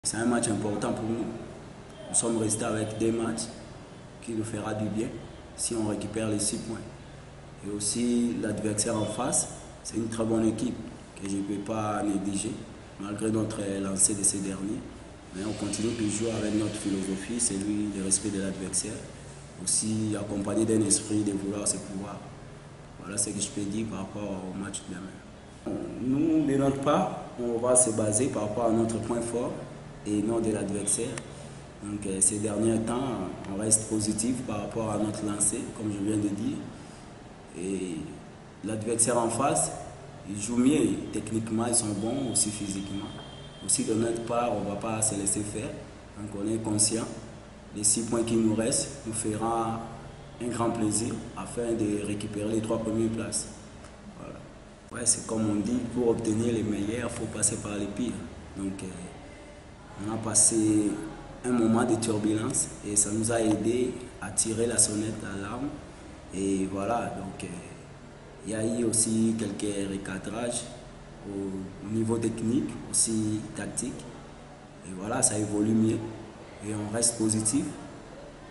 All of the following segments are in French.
C'est un match important pour nous. Nous sommes restés avec 2 matchs qui nous fera du bien si on récupère les 6 points. Et aussi l'adversaire en face, c'est une très bonne équipe que je ne peux pas négliger malgré notre lancée de ces derniers. Mais on continue toujours avec notre philosophie, c'est lui le respect de l'adversaire, aussi accompagné d'un esprit de vouloir se pouvoir. Voilà ce que je peux dire par rapport au match de demain. Nous, de notre part, on va se baser par rapport à notre point fort et non de l'adversaire. Donc ces derniers temps, on reste positif par rapport à notre lancée, comme je viens de dire. Et l'adversaire en face, il joue mieux, techniquement ils sont bons, aussi physiquement. Aussi de notre part, on ne va pas se laisser faire. Donc on est conscient. Les 6 points qui nous restent nous feront un grand plaisir afin de récupérer les 3 premières places. Voilà. Ouais, c'est comme on dit, pour obtenir les meilleurs, il faut passer par les pires. Donc on a passé un moment de turbulence et ça nous a aidé à tirer la sonnette d'alarme. Et voilà, donc il y a eu aussi quelques recadrages au niveau technique, aussi tactique. Et voilà, ça évolue mieux et on reste positif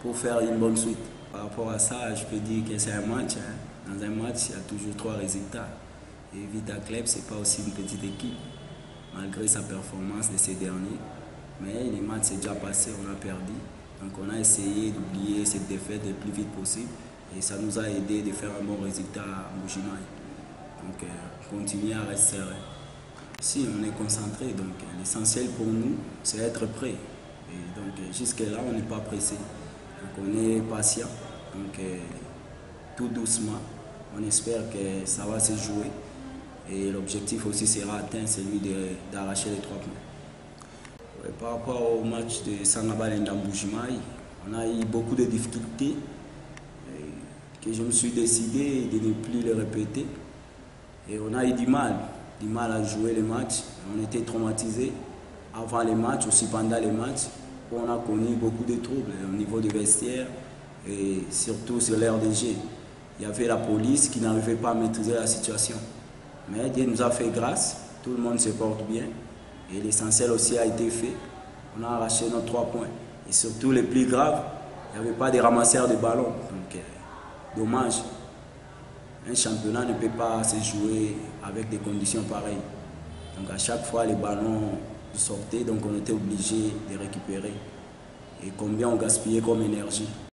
pour faire une bonne suite. Par rapport à ça, je peux dire que c'est un match. Dans un match, il y a toujours 3 résultats. Et Vita Club, ce n'est pas aussi une petite équipe, malgré sa performance de ces derniers. Mais les matchs c'est déjà passé, on a perdu. Donc on a essayé d'oublier cette défaite le plus vite possible. Et ça nous a aidé de faire un bon résultat à Mbuji-Mayi. Donc continuer à rester serein. Si on est concentré, donc l'essentiel pour nous, c'est être prêt. Et donc jusque-là, on n'est pas pressé. Donc on est patient. Donc tout doucement, on espère que ça va se jouer. Et l'objectif aussi sera atteint, celui d'arracher les 3 points. Par rapport au match de Sangaba et Mbuji-Mayi, on a eu beaucoup de difficultés que je me suis décidé de ne plus le répéter. Et on a eu du mal à jouer les matchs. On était traumatisés avant les matchs, aussi pendant les matchs. On a connu beaucoup de troubles au niveau des vestiaires et surtout sur l'aire de jeu. Il y avait la police qui n'arrivait pas à maîtriser la situation. Mais Dieu nous a fait grâce, tout le monde se porte bien. Et l'essentiel aussi a été fait. On a arraché nos 3 points. Et surtout, le plus grave, il n'y avait pas de ramasseurs de ballons. Donc, dommage. Un championnat ne peut pas se jouer avec des conditions pareilles. Donc, à chaque fois, les ballons sortaient, donc on était obligé de récupérer. Et combien on gaspillait comme énergie.